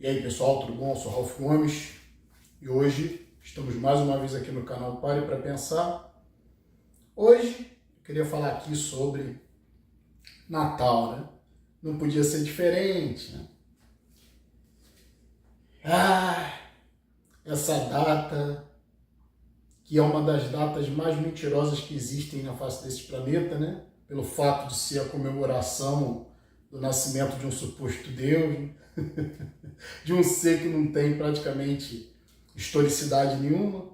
E aí pessoal, tudo bom? Eu sou Ralf Gomes e hoje estamos mais uma vez aqui no canal Pare para Pensar. Hoje eu queria falar aqui sobre Natal, né? Não podia ser diferente, né? Essa data que é uma das datas mais mentirosas que existem na face desse planeta, né? Pelo fato de ser a comemoração do nascimento de um suposto Deus, né? De um ser que não tem praticamente historicidade nenhuma,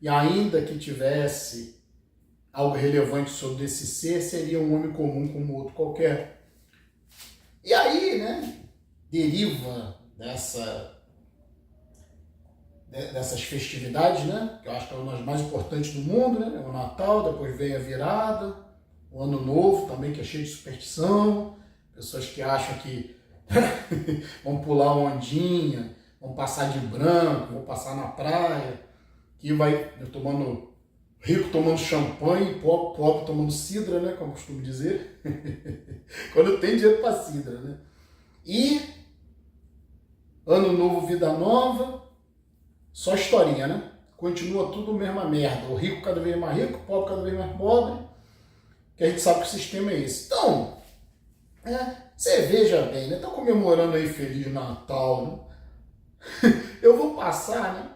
e ainda que tivesse algo relevante sobre esse ser, seria um homem comum como outro qualquer. E aí, né, deriva dessas festividades, né, que eu acho que é uma das mais importantes do mundo, né, é o Natal, depois vem a virada, o Ano Novo também, que é cheio de superstição, pessoas que acham que vão pular uma ondinha, vão passar de branco, vão passar na praia, que vai tomando, rico tomando champanhe, pobre tomando cidra, né, como eu costumo dizer, quando tem dinheiro para cidra, né? E Ano Novo, Vida Nova, só historinha, né? Continua tudo a mesma merda, o rico cada vez mais rico, o pobre cada vez mais pobre, que a gente sabe que o sistema é esse. Então, você veja bem, né? Tá comemorando aí Feliz Natal, né? Eu vou passar, né?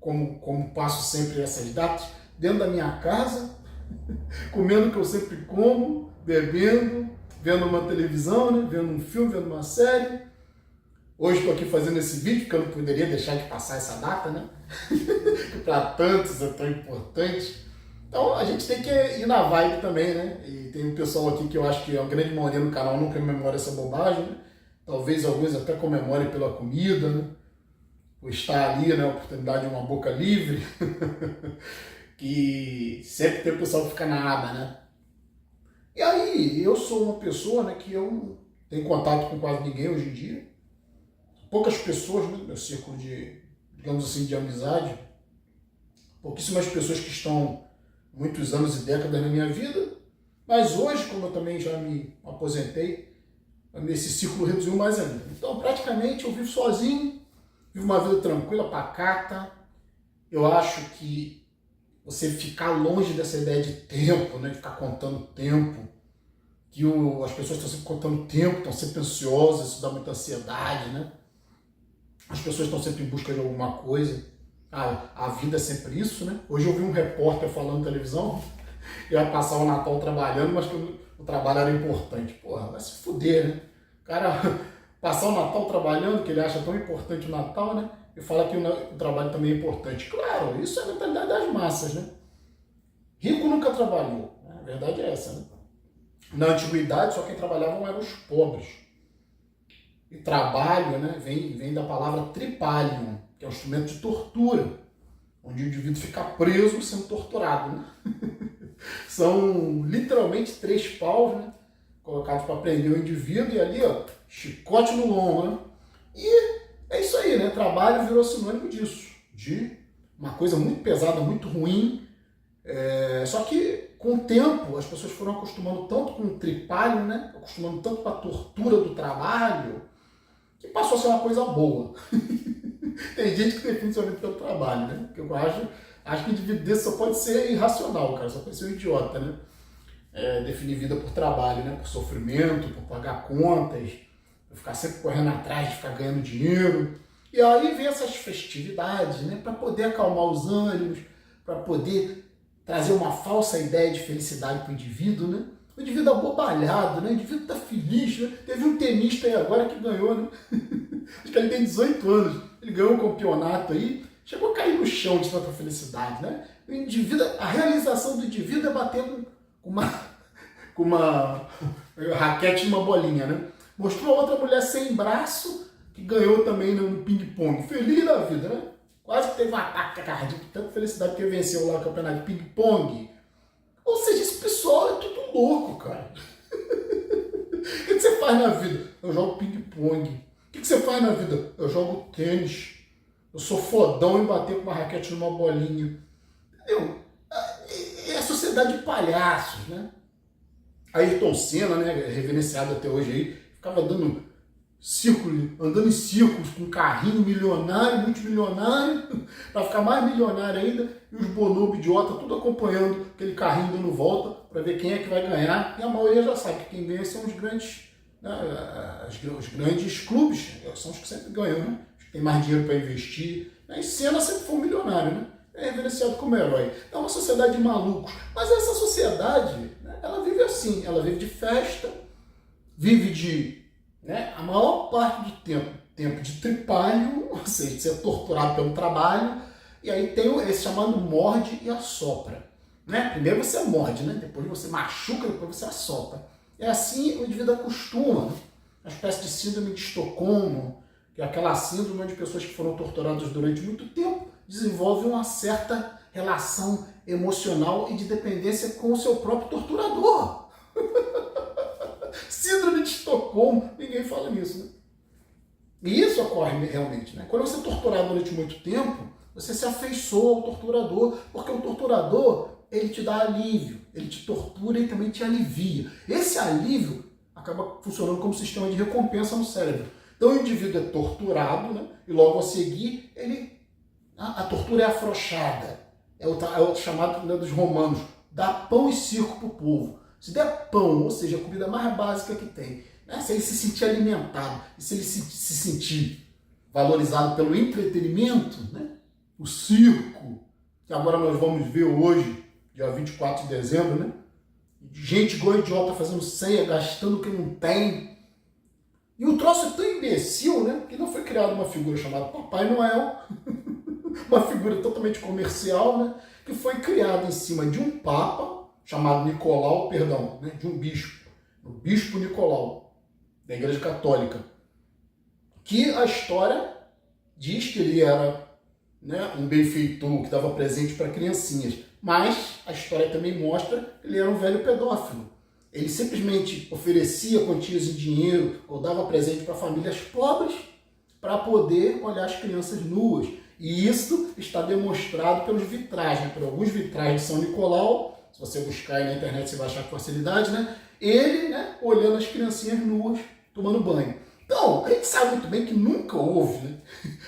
Como passo sempre essas datas, dentro da minha casa, comendo o que eu sempre como, bebendo, vendo uma televisão, né? Vendo um filme, vendo uma série. Hoje estou aqui fazendo esse vídeo, porque eu não poderia deixar de passar essa data, né? Que para tantos é tão importante. Então a gente tem que ir na vibe também, né? E tem um pessoal aqui que eu acho que é uma grande maioria no canal não comemora essa bobagem, né? Talvez alguns até comemorem pela comida, né? Por estar ali, né? A oportunidade de uma boca livre. Que sempre tem o pessoal que fica na aba, né? E aí, eu sou uma pessoa, né, que eu não tenho contato com quase ninguém hoje em dia. Poucas pessoas, né, no meu círculo de, digamos assim, de amizade. Pouquíssimas pessoas que estão muitos anos e décadas na minha vida, mas hoje, como eu também já me aposentei, esse círculo reduziu mais ainda. Então, praticamente, eu vivo sozinho, vivo uma vida tranquila, pacata. Eu acho que você ficar longe dessa ideia de tempo, né, de ficar contando tempo, que as pessoas estão sempre contando tempo, estão sempre ansiosas, isso dá muita ansiedade, né? As pessoas estão sempre em busca de alguma coisa. A vida é sempre isso, né? Hoje eu vi um repórter falando na televisão, ia passar o Natal trabalhando, mas que o trabalho era importante. Porra, vai se fuder, né? O cara passar o Natal trabalhando, que ele acha tão importante o Natal, né? E fala que o trabalho também é importante. Claro, isso é a mentalidade das massas, né? Rico nunca trabalhou, né? A verdade é essa, né? Na antiguidade, só quem trabalhavam eram os pobres. E trabalho, né, vem da palavra tripalium, que é um instrumento de tortura, onde o indivíduo fica preso sendo torturado, né? São literalmente 3 paus, né, colocados para prender o indivíduo, e ali, ó, chicote no lombo, né? E é isso aí, né? Trabalho virou sinônimo disso, de uma coisa muito pesada, muito ruim. Só que com o tempo as pessoas foram acostumando tanto com o tripalho, né? Acostumando tanto com a tortura do trabalho, que passou a ser uma coisa boa. Tem gente que define sua vida pelo trabalho, né? Porque eu acho que indivíduo desse só pode ser irracional, cara, só pode ser um idiota, né? Definir vida por trabalho, né? Por sofrimento, por pagar contas, por ficar sempre correndo atrás de ficar ganhando dinheiro. E aí vem essas festividades, né? Para poder acalmar os ânimos, para poder trazer uma falsa ideia de felicidade para o indivíduo, né? O indivíduo abobalhado, né? O indivíduo tá feliz, né? Teve um tenista aí agora que ganhou, né? Acho que ele tem 18 anos. Ele ganhou um campeonato aí, chegou a cair no chão de tanta felicidade, né? O indivíduo, a realização do indivíduo é bater com uma raquete e uma bolinha, né? Mostrou outra mulher sem braço que ganhou também no ping-pong. Feliz da vida, né? Quase que teve um ataque cardíaco, tanta felicidade que ele venceu lá o campeonato de ping-pong. Ou seja, esse pessoal é tudo louco, cara. O que você faz na vida? Eu jogo ping-pong. O que você faz na vida? Eu jogo tênis. Eu sou fodão em bater com uma raquete numa bolinha. Entendeu? É a sociedade de palhaços, né? Ayrton Senna, né, reverenciado até hoje aí, ficava dando círculo, andando em círculos com um carrinho milionário, multimilionário, para ficar mais milionário ainda, e os bonobo idiota tudo acompanhando aquele carrinho dando volta para ver quem é que vai ganhar. E a maioria já sabe que quem ganha são os grandes, né, os grandes clubes, são os que sempre ganham, né? Os que têm mais dinheiro para investir. Né? E Senna sempre foi um milionário, né? É reverenciado como herói. É uma sociedade de malucos. Mas essa sociedade, né, ela vive assim, ela vive de festa, vive de, né, a maior parte do tempo de tripalho, ou seja, de ser torturado pelo trabalho, e aí tem esse chamado morde e assopra. Né? Primeiro você morde, né? Depois você machuca, depois você assopra. É assim o indivíduo acostuma, né? Uma espécie de síndrome de Estocolmo, que é aquela síndrome onde pessoas que foram torturadas durante muito tempo desenvolvem uma certa relação emocional e de dependência com o seu próprio torturador. Síndrome de Estocolmo, ninguém fala nisso, né? E isso ocorre realmente, né? Quando você é torturado durante muito tempo, você se afeiçoa ao torturador, porque o torturador, ele te dá alívio, ele te tortura e também te alivia. Esse alívio acaba funcionando como sistema de recompensa no cérebro. Então o indivíduo é torturado, né? E logo a seguir, a tortura é afrouxada. É o chamado, né, dos romanos, dá pão e circo para o povo. Se der pão, ou seja, a comida mais básica que tem, né? Se ele se sentir alimentado, e se ele se sentir valorizado pelo entretenimento, né? O circo, que agora nós vamos ver hoje, dia 24 de dezembro, né? Gente igual idiota fazendo ceia, gastando o que não tem. E o troço é tão imbecil, né? Que não foi criada uma figura chamada Papai Noel, uma figura totalmente comercial, né? Que foi criada em cima de um papa, chamado Nicolau, perdão, né? De um bispo, o bispo Nicolau, da Igreja Católica, que a história diz que ele era, né, um benfeitor que dava presente para criancinhas, mas a história também mostra que ele era um velho pedófilo. Ele simplesmente oferecia quantias em dinheiro ou dava presente para famílias pobres para poder olhar as crianças nuas. E isso está demonstrado pelos vitrais, né, por alguns vitrais de São Nicolau. Se você buscar aí na internet, você vai achar com facilidade, né? Ele, né, olhando as criancinhas nuas, tomando banho. Então, a gente sabe muito bem que nunca houve, né,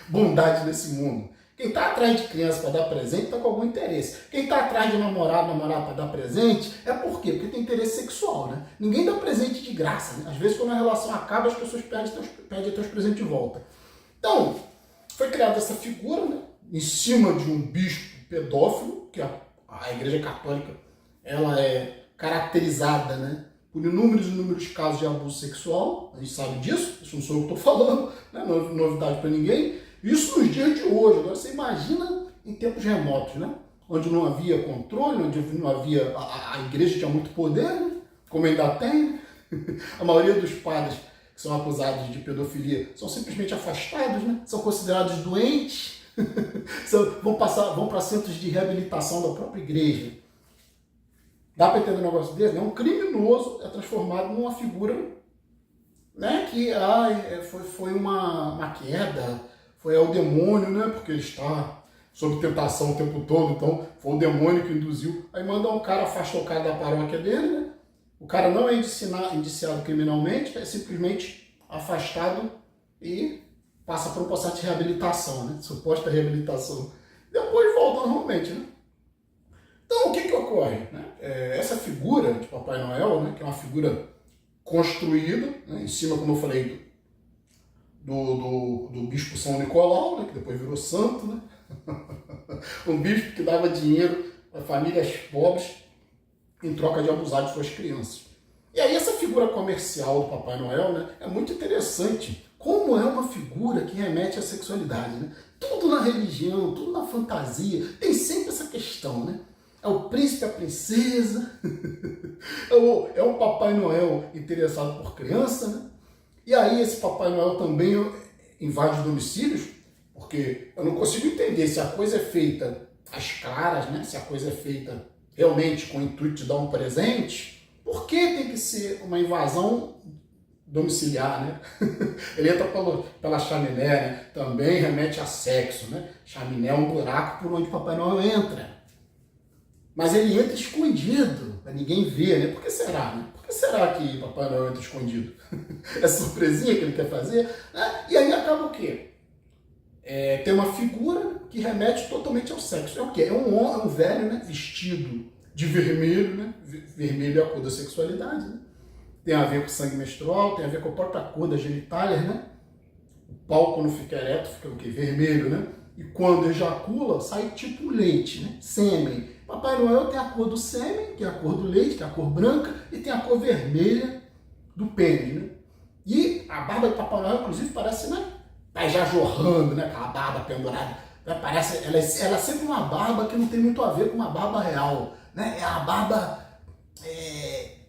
bondade nesse mundo. Quem está atrás de criança para dar presente está com algum interesse. Quem está atrás de namorado para dar presente é por quê? Porque tem interesse sexual, né? Ninguém dá presente de graça, né? Às vezes, quando a relação acaba, as pessoas pedem teus presentes de volta. Então, foi criada essa figura, né, em cima de um bispo pedófilo, que a Igreja Católica ela é caracterizada, né, por inúmeros casos de abuso sexual. A gente sabe disso, isso não sou eu que estou falando, né, não é novidade para ninguém. Isso nos dias de hoje. Agora você imagina em tempos remotos, né, onde não havia controle, onde não havia, a igreja tinha muito poder, né, como ainda tem. A maioria dos padres que são acusados de pedofilia são simplesmente afastados, né, são considerados doentes, vão para centros de reabilitação da própria igreja. Dá para entender um negócio desse? Um criminoso é transformado numa figura, né, que foi uma queda, foi ao demônio, né, porque ele está sob tentação o tempo todo, então foi o demônio que induziu. Aí manda um cara, afasta o cara da paróquia dele, né? O cara não é indiciado criminalmente, é simplesmente afastado e passa por um processo de reabilitação, né? Suposta reabilitação. Depois volta normalmente, né? Então, o que ocorre? Né? Essa figura de Papai Noel, né, que é uma figura construída, né, em cima, como eu falei, do bispo São Nicolau, né, que depois virou santo, né? Um bispo que dava dinheiro para famílias pobres em troca de abusar de suas crianças. E aí essa figura comercial do Papai Noel, né, é muito interessante, como é uma figura que remete à sexualidade, né? Tudo na religião, tudo na fantasia, tem sempre essa questão, né? É o príncipe, a princesa, é o Papai Noel interessado por criança, né? E aí esse Papai Noel também invade domicílios, porque eu não consigo entender se a coisa é feita às claras, né? Se a coisa é feita realmente com o intuito de dar um presente, por que tem que ser uma invasão domiciliar, né? Ele entra pela chaminé, né? Também remete a sexo, né? Chaminé é um buraco por onde o Papai Noel entra. Mas ele entra escondido, para ninguém ver, né? Por que será, né? Porque que será que Papai Noel entra escondido? É surpresinha que ele quer fazer? Né? E aí acaba o quê? Tem uma figura que remete totalmente ao sexo. É o quê? É um velho, né, vestido de vermelho, né? Vermelho é a cor da sexualidade, né? Tem a ver com sangue menstrual, tem a ver com a própria cor das genitálias, né? O pau, quando fica ereto, fica o quê? Vermelho, né? E quando ejacula, sai tipo leite, né? Sêmen. Papai Noel tem a cor do sêmen, que é a cor do leite, que é a cor branca, e tem a cor vermelha do pênis, né? E a barba de Papai Noel, inclusive, parece, né? Tá já jorrando, né? Aquela barba pendurada. Parece, ela é sempre uma barba que não tem muito a ver com uma barba real, né? É a barba,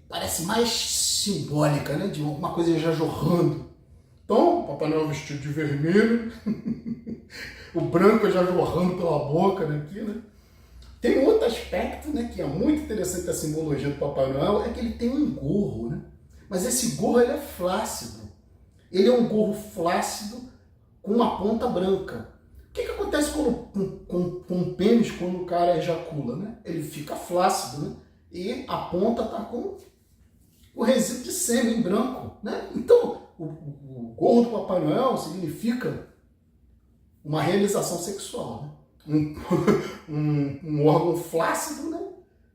parece mais simbólica, né? De alguma coisa já jorrando. Então, Papai Noel vestido de vermelho, o branco já jorrando pela boca, né? Aqui, né? Tem um outro aspecto, né, que é muito interessante da simbologia do Papai Noel, é que ele tem um gorro, né? Mas esse gorro ele é flácido. Ele é um gorro flácido com uma ponta branca. O que acontece com o pênis quando o cara ejacula, né? Ele fica flácido, né? E a ponta está com o resíduo de sêmen branco, né? Então, o gorro do Papai Noel significa uma realização sexual, né? Um órgão flácido, né?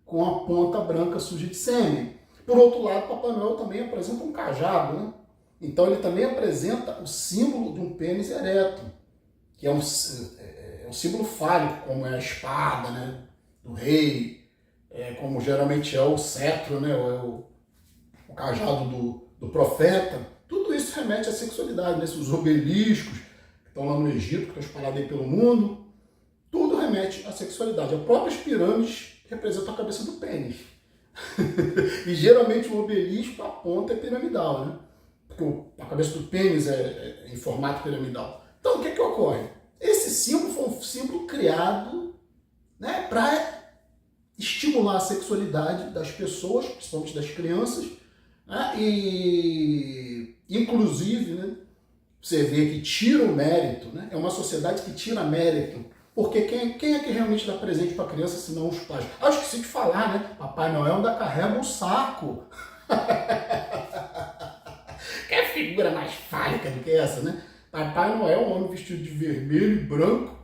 Com a ponta branca suja de sêmen. Por outro lado, Papai Noel também apresenta um cajado, né? Então ele também apresenta o símbolo de um pênis ereto, que é um símbolo fálico, como é a espada, né? Do rei, como geralmente é o cetro, né? O cajado do profeta. Tudo isso remete à sexualidade, né? Os obeliscos que estão lá no Egito, que estão espalhados aí pelo mundo. Tudo remete à sexualidade. As próprias pirâmides representam a cabeça do pênis. E geralmente o obelisco, a ponta é piramidal, né? Porque a cabeça do pênis é em formato piramidal. Então o que ocorre? Esse símbolo foi um símbolo criado, né, para estimular a sexualidade das pessoas, principalmente das crianças, né? E inclusive, né, você vê que tira o mérito, né? É uma sociedade que tira mérito. Porque quem é que realmente dá presente para a criança, se não os pais? Ah, esqueci de falar, né? Papai Noel ainda carrega um saco. Que figura mais fálica do que essa, né? Papai Noel, um homem vestido de vermelho e branco,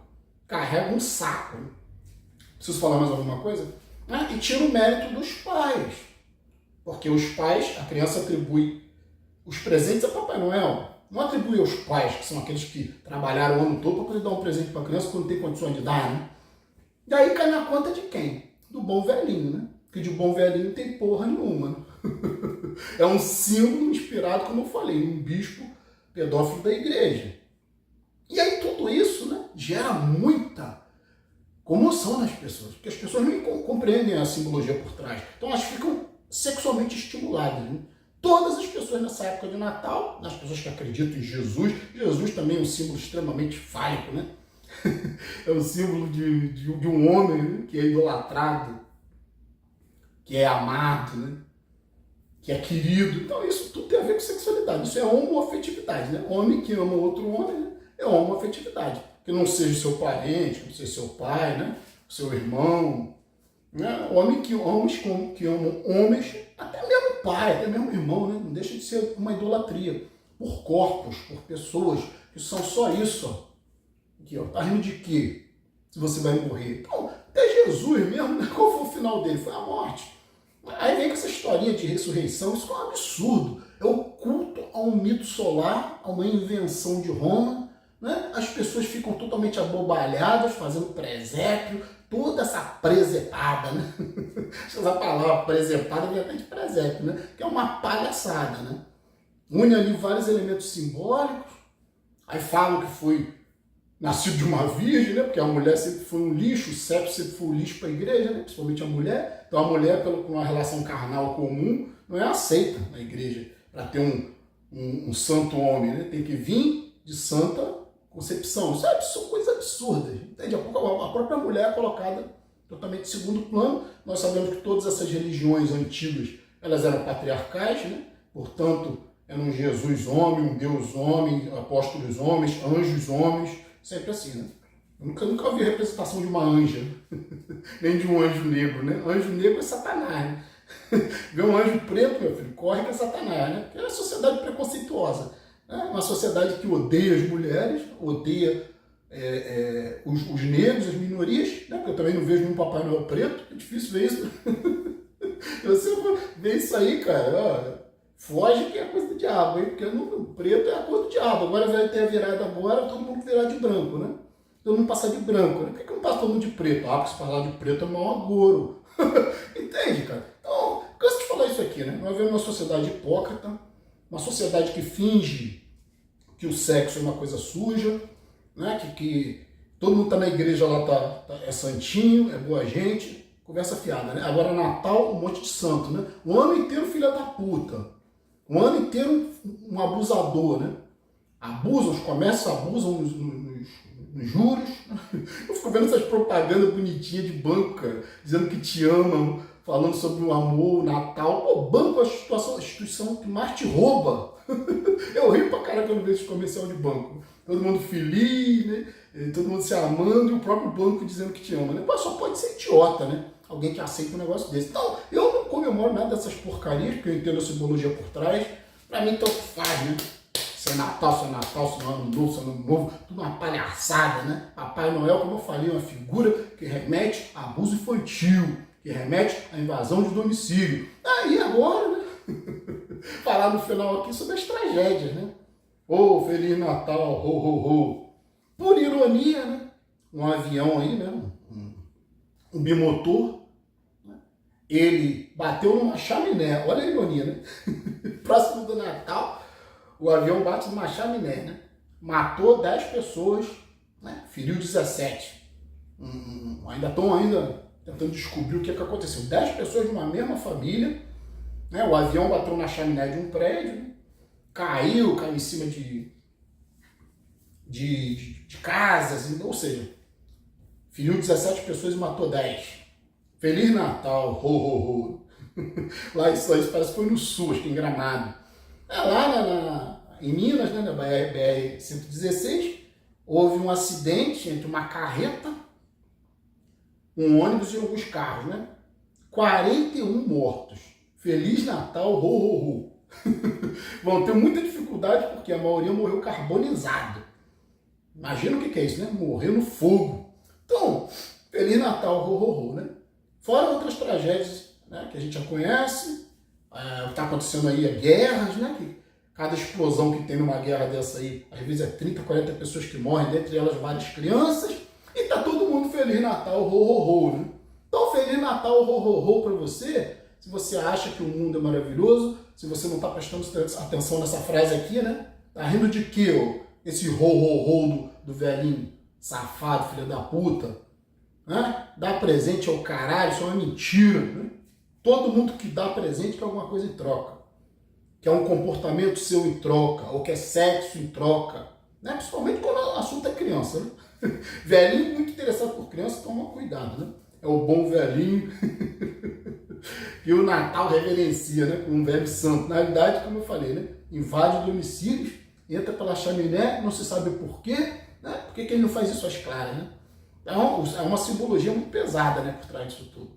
carrega um saco. Preciso falar mais alguma coisa? E tira o mérito dos pais. Porque os pais, a criança atribui os presentes a Papai Noel. Não atribui aos pais, que são aqueles que trabalharam o ano todo para poder dar um presente para a criança quando tem condições de dar, né? E aí cai na conta de quem? Do bom velhinho, né? Que de bom velhinho não tem porra nenhuma. É um símbolo inspirado, como eu falei, num bispo pedófilo da igreja. E aí tudo isso, né, gera muita comoção nas pessoas, porque as pessoas não compreendem a simbologia por trás. Então elas ficam sexualmente estimuladas, né? Todas as pessoas nessa época de Natal, as pessoas que acreditam em Jesus, Jesus também é um símbolo extremamente fálico, né? É um símbolo de um homem, né, que é idolatrado, que é amado, né, que é querido. Então isso tudo tem a ver com sexualidade. Isso é homoafetividade, né? Homem que ama outro homem, né, é homoafetividade. Que não seja seu parente, que não seja seu pai, né, seu irmão, né? Homens que amam homens, até mesmo pai, até mesmo irmão, né? Não deixa de ser uma idolatria por corpos, por pessoas que são só isso. Ó. Aqui, ó, tá rindo de quê? Se você vai morrer. Então, até Jesus mesmo, né? Qual foi o final dele? Foi a morte. Aí vem com essa historinha de ressurreição, isso é um absurdo. É o culto a um mito solar, a uma invenção de Roma, né? As pessoas ficam totalmente abobalhadas, fazendo presépio, toda essa presepada, né? Essa palavra presepada vem até de presépio, né? Que é uma palhaçada, né? Une ali vários elementos simbólicos, aí falam que foi nascido de uma virgem, né? Porque a mulher sempre foi um lixo, o sexo sempre foi um lixo para a igreja, né? Principalmente a mulher. Então a mulher, com uma relação carnal comum, não é aceita na igreja para ter um santo homem, né? Tem que vir de santa concepção. Isso são coisas absurdas, entende? A própria mulher é colocada totalmente em segundo plano. Nós sabemos que todas essas religiões antigas, elas eram patriarcais, né? Portanto, eram um Jesus homem, um Deus homem, apóstolos homens, anjos homens, sempre assim, né? Eu nunca vi a representação de uma anja, nem de um anjo negro, né? Anjo negro é Satanás, né? Vê um anjo preto, meu filho, corre que é Satanás, né? Porque é uma sociedade preconceituosa. Né? Uma sociedade que odeia as mulheres, odeia os negros, as minorias, né? Porque eu também não vejo nenhum Papai Noel preto, é difícil ver isso. Você vê isso aí, cara, ó, foge que é coisa do diabo, hein? Porque o preto é a cor do diabo. Agora vai ter a virada agora, todo mundo virar de branco, né? Todo mundo passar de branco. Né? Por que não passa todo mundo de preto? Ah, porque se falar de preto é mau agouro. Entende, cara? Então, canso de falar isso aqui, né? Nós vemos uma sociedade hipócrita, uma sociedade que finge que o sexo é uma coisa suja, né? Que todo mundo tá na igreja lá, é santinho, é boa gente, conversa fiada, né? Agora Natal, um monte de santo, né? O ano inteiro filha da puta. O ano inteiro um abusador, né? Abusam, os comércios abusam nos juros. Eu fico vendo essas propagandas bonitinhas de banco, cara, dizendo que te amam, falando sobre o amor, o Natal. O banco é a instituição que mais te rouba. Eu rio pra caralho quando vejo esse comercial de banco. Todo mundo feliz, né? Todo mundo se amando e o próprio banco dizendo que te ama, né? Pô, só pode ser idiota, né? Alguém que aceita um negócio desse. Então, eu não comemoro nada dessas porcarias, porque eu entendo a simbologia por trás. Pra mim, tanto faz, né? Se é Natal, se é ano novo, se é ano novo, tudo uma palhaçada, né? Papai Noel, como eu falei, é uma figura que remete a abuso infantil, que remete à invasão de domicílio. Aí agora, né? Falar no final aqui sobre as tragédias, né? Ô, Feliz Natal, ho, ho, ho. Por ironia, né? Um avião aí, né? Um bimotor, né? Ele bateu numa chaminé. Olha a ironia, né? Próximo do Natal, o avião bate numa chaminé, né? Matou 10 pessoas, né? Feriu 17. Ainda estão tentando descobrir o que aconteceu. 10 pessoas de uma mesma família, né? O avião bateu na chaminé de um prédio, né? caiu em cima de casas, ou seja, feriu 17 pessoas e matou 10. Feliz Natal, ho, ho, ho. Lá isso parece que foi no sul, acho que em Gramado. Lá em Minas, né, na BR-116, houve um acidente entre uma carreta, um ônibus e alguns carros, né? 41 mortos. Feliz Natal, ho, ho, ho. Vão ter muita dificuldade porque a maioria morreu carbonizado. Imagina o que é isso, né? Morreu no fogo. Então, Feliz Natal, ho, ho, ho, né? Fora outras tragédias, né, que a gente já conhece, o que está acontecendo aí é guerras, né? Que cada explosão que tem numa guerra dessa aí, às vezes é 30, 40 pessoas que morrem, dentre elas várias crianças, e tá todo mundo Feliz Natal, ho, ho, ho, né? Então, Feliz Natal, ho, ho, ho para você, se você acha que o mundo é maravilhoso, se você não está prestando atenção nessa frase aqui, né? Tá rindo de quê, ó? Esse ho, ho, ho do velhinho safado, filho da puta, né? Dá presente ao caralho, isso é uma mentira, né? Todo mundo que dá presente quer alguma coisa em troca. Quer um comportamento seu em troca, ou quer sexo em troca, né? Principalmente quando o assunto é criança, né? Velhinho muito interessado por criança, toma cuidado, né? É o bom velhinho que o Natal reverencia, né? Com um velho santo. Na realidade, como eu falei, né? Invade domicílios, entra pela chaminé, não se sabe por quê, né? Por que ele não faz isso às claras, né? Então, é uma simbologia muito pesada, né? Por trás disso tudo.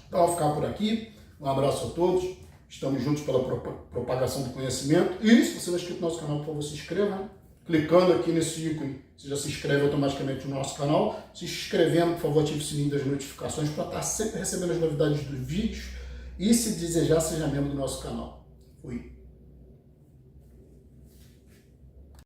Então, vou ficar por aqui. Um abraço a todos. Estamos juntos pela propagação do conhecimento. E se você não é inscrito no nosso canal, por favor, se inscreva, né? Clicando aqui nesse ícone, você já se inscreve automaticamente no nosso canal. Se inscrevendo, por favor, ative o sininho das notificações para estar sempre recebendo as novidades dos vídeos. E se desejar, seja membro do nosso canal. Fui.